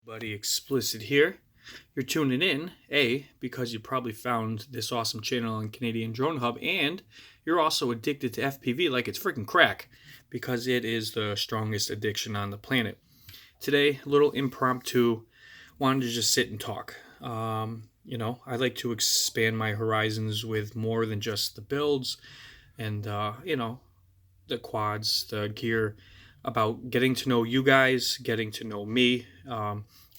Buddy Explicit here. You're tuning in, A, because you probably found this awesome channel on Canadian Drone Hub, and you're also addicted to FPV like it's freaking crack, because it is the strongest addiction on the planet. Today, a little impromptu, wanted to just sit and talk. I like to expand my horizons with more than just the builds and, the quads, the gear, about getting to know you guys, getting to know me.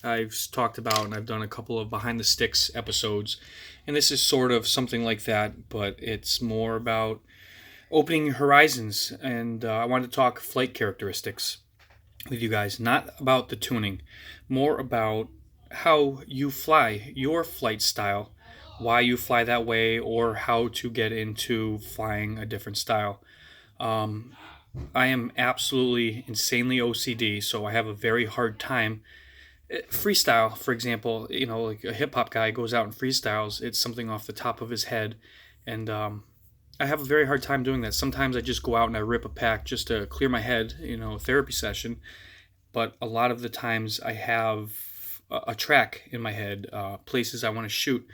I've talked about and I've done a couple of behind the sticks episodes, and this is sort of something like that, but it's more about opening your horizons. And I wanted to talk flight characteristics with you guys, not about the tuning, more about how you fly, your flight style, why you fly that way, or how to get into flying a different style. Um, I am absolutely insanely OCD, so I have a very hard time. Freestyle, for example, like a hip hop guy goes out and freestyles, it's something off the top of his head. And I have a very hard time doing that. Sometimes I just go out and I rip a pack just to clear my head, therapy session. But a lot of the times I have a track in my head, places I want to shoot,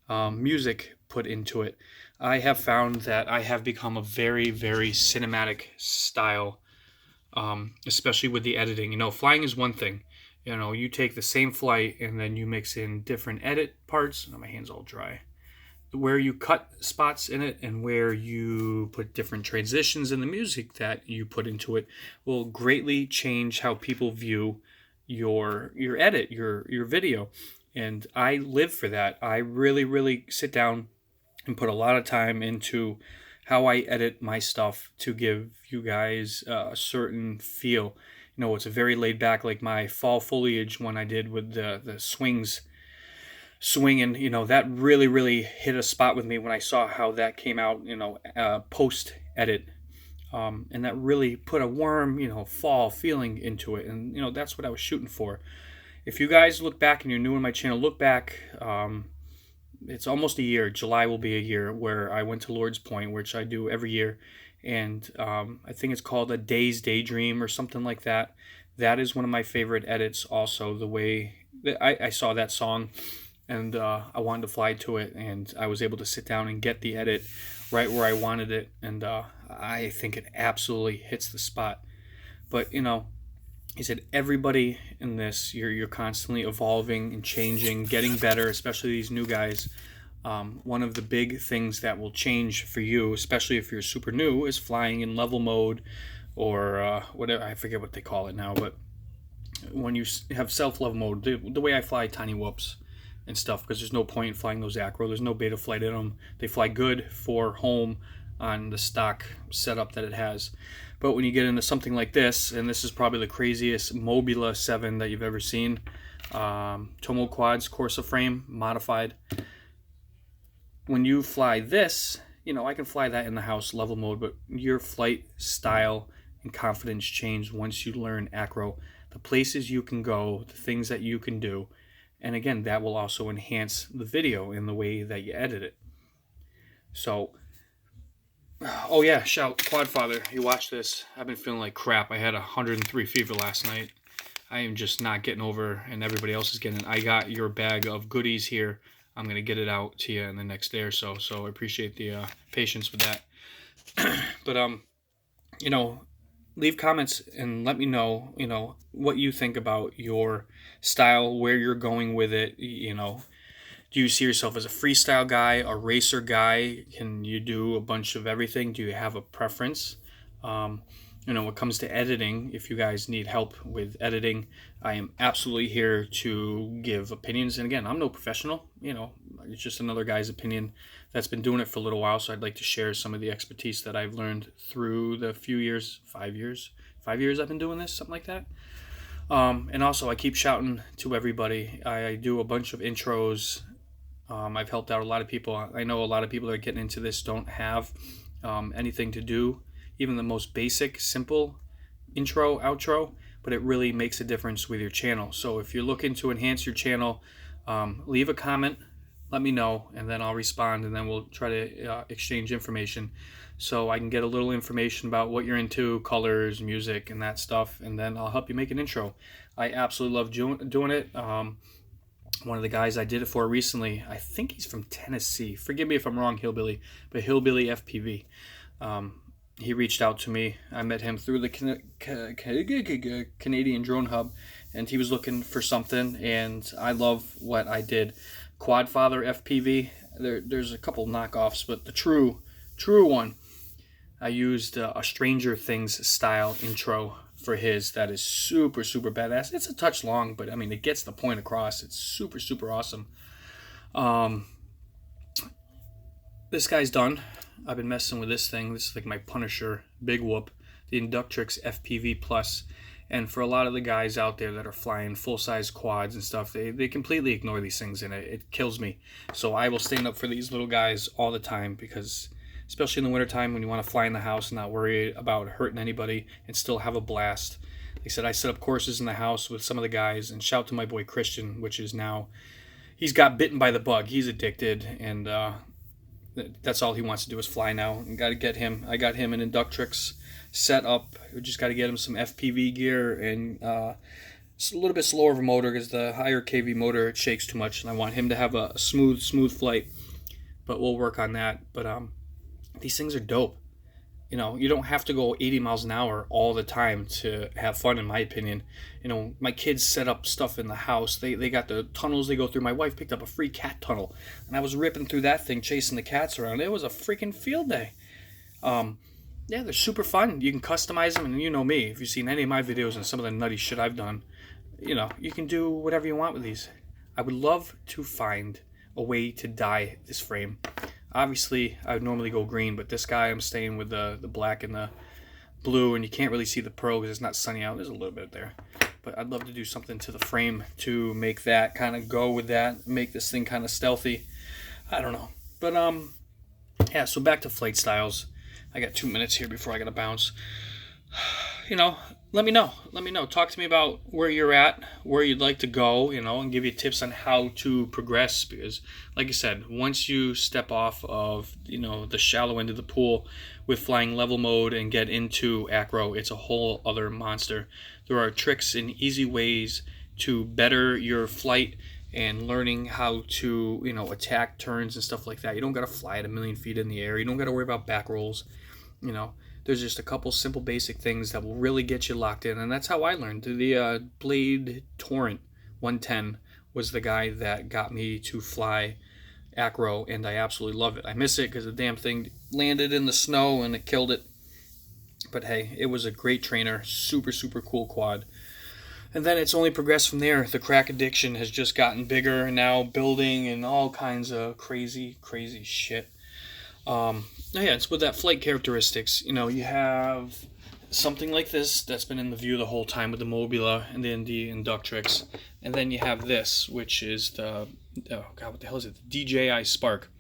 music put into it. I have found that I have become a very, very cinematic style, especially with the editing. Flying is one thing. You take the same flight and then you mix in different edit parts. Oh, my hand's all dry. Where you cut spots in it and where you put different transitions in the music that you put into it will greatly change how people view your edit, your video. And I live for that. I really, really sit down and put a lot of time into how I edit my stuff to give you guys a certain feel. It's a very laid back, like my fall foliage one I did with the swings swinging. That really, really hit a spot with me when I saw how that came out, post edit. And that really put a warm, fall feeling into it. And, that's what I was shooting for. If you guys look back and you're new on my channel, look back. It's almost a year. July will be a year where I went to Lord's Point, which I do every year. And I think it's called A Day's Daydream or something like that. That is one of my favorite edits also, the way that I saw that song and I wanted to fly to it, and I was able to sit down and get the edit right where I wanted it, and I think it absolutely hits the spot. But, he said everybody in this, you're constantly evolving and changing, getting better, especially these new guys. One of the big things that will change for you, especially if you're super new, is flying in level mode or whatever. I forget what they call it now, but when you have self-level mode, the way I fly tiny whoops and stuff, because there's no point in flying those acro. There's no beta flight in them. They fly good for home on the stock setup that it has. But when you get into something like this, and this is probably the craziest Mobula 7 that you've ever seen, Tomo Quads Corsa frame modified. When you fly this, I can fly that in the house level mode, but your flight style and confidence change once you learn acro, the places you can go, the things that you can do. And again, that will also enhance the video in the way that you edit it. So, oh yeah, shout, Quadfather, you watch this. I've been feeling like crap. I had 103 fever last night. I am just not getting over, and everybody else is getting it. I got your bag of goodies here. I'm going to get it out to you in the next day or so. So I appreciate the patience with that. But, leave comments and let me know, what you think about your style, where you're going with it. Do you see yourself as a freestyle guy, a racer guy? Can you do a bunch of everything? Do you have a preference? When it comes to editing, if you guys need help with editing, I am absolutely here to give opinions. And again, I'm no professional, it's just another guy's opinion that's been doing it for a little while. So I'd like to share some of the expertise that I've learned through the few years, 5 years I've been doing this, something like that. And also I keep shouting to everybody. I do a bunch of intros. I've helped out a lot of people. I know a lot of people that are getting into this don't have anything to do, even the most basic, simple intro, outro, but it really makes a difference with your channel. So if you're looking to enhance your channel, leave a comment, let me know, and then I'll respond, and then we'll try to exchange information, so I can get a little information about what you're into, colors, music, and that stuff, and then I'll help you make an intro. I absolutely love doing it. One of the guys I did it for recently, I think he's from Tennessee. Forgive me if I'm wrong, Hillbilly, but Hillbilly FPV. He reached out to me. I met him through the Canadian Drone Hub, and he was looking for something, and I love what I did. Quadfather FPV. There's a couple knockoffs, but the true one, I used a Stranger Things style intro for his. That is super badass. It's a touch long, but I mean, it gets the point across. It's super awesome. This guy's done. I've been messing with this thing. This is like my Punisher Big Whoop, the Inductrix FPV Plus. And for a lot of the guys out there that are flying full-size quads and stuff, they completely ignore these things, and it kills me. So I will stand up for these little guys all the time, because especially in the wintertime when you want to fly in the house and not worry about hurting anybody and still have a blast. Like I said, I set up courses in the house with some of the guys, and shout to my boy Christian, which is now, he's got bitten by the bug. He's addicted, and that's all he wants to do is fly now. And got to get him. I got him an Inductrix set up. We just got to get him some FPV gear, and it's a little bit slower of a motor, because the higher KV motor, it shakes too much, and I want him to have a smooth flight. But we'll work on that. But these things are dope. You know, you don't have to go 80 miles an hour all the time to have fun, in my opinion. You know, my kids set up stuff in the house. They got the tunnels they go through. My wife picked up a free cat tunnel, and I was ripping through that thing, chasing the cats around. It was a freaking field day. Yeah, they're super fun. You can customize them, and you know me. If you've seen any of my videos and some of the nutty shit I've done, you know, you can do whatever you want with these. I would love to find a way to dye this frame. Obviously, I would normally go green, but this guy, I'm staying with the black and the blue, and you can't really see the pearl because it's not sunny out. There's a little bit there. But I'd love to do something to the frame to make that kind of go with that, make this thing kind of stealthy. I don't know. But, yeah, so back to flight styles. I got 2 minutes here before I got to bounce. You know, let me know. Let me know. Talk to me about where you're at, where you'd like to go, you know, and give you tips on how to progress. Because, like I said, once you step off of, you know, the shallow end of the pool with flying level mode and get into acro, it's a whole other monster. There are tricks and easy ways to better your flight and learning how to, you know, attack turns and stuff like that. You don't got to fly at 1,000,000 feet in the air. You don't got to worry about back rolls, you know. There's just a couple simple basic things that will really get you locked in, and that's how I learned. The Blade Torrent 110 was the guy that got me to fly acro, and I absolutely love it. I miss it because the damn thing landed in the snow and it killed it. But hey, it was a great trainer, super cool quad. And then it's only progressed from there. The crack addiction has just gotten bigger, and now building and all kinds of crazy shit. Yeah, it's with that flight characteristics. You know, you have something like this that's been in the view the whole time with the Mobula and then the Inductrix. And then you have this, which is the, oh god, what the hell is it? The DJI Spark.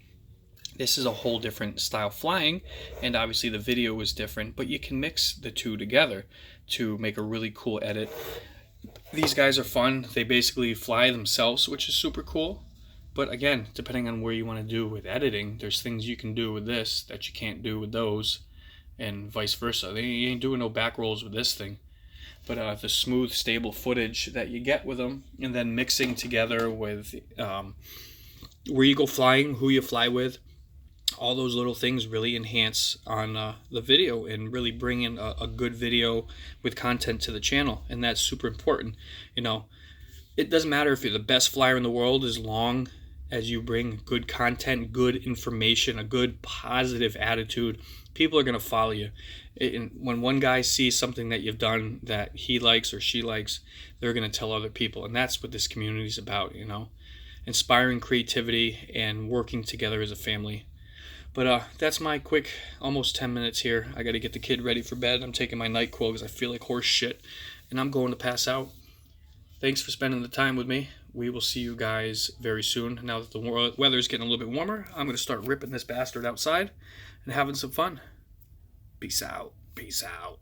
This is a whole different style flying, and obviously the video is different, but you can mix the two together to make a really cool edit. These guys are fun. They basically fly themselves, which is super cool. But again, depending on where you want to do with editing, there's things you can do with this that you can't do with those, and vice versa. You ain't doing no back rolls with this thing. But the smooth, stable footage that you get with them, and then mixing together with where you go flying, who you fly with, all those little things really enhance on the video and really bring in a good video with content to the channel. And that's super important. You know, it doesn't matter if you're the best flyer in the world, as long as you bring good content, good information, a good positive attitude, people are going to follow you. When one guy sees something that you've done that he likes or she likes, they're going to tell other people. And that's what this community is about, you know, inspiring creativity and working together as a family. But that's my quick almost 10 minutes here. I got to get the kid ready for bed. I'm taking my NyQuil because I feel like horse shit, and I'm going to pass out. Thanks for spending the time with me. We will see you guys very soon. Now that the weather's getting a little bit warmer, I'm going to start ripping this bastard outside and having some fun. Peace out. Peace out.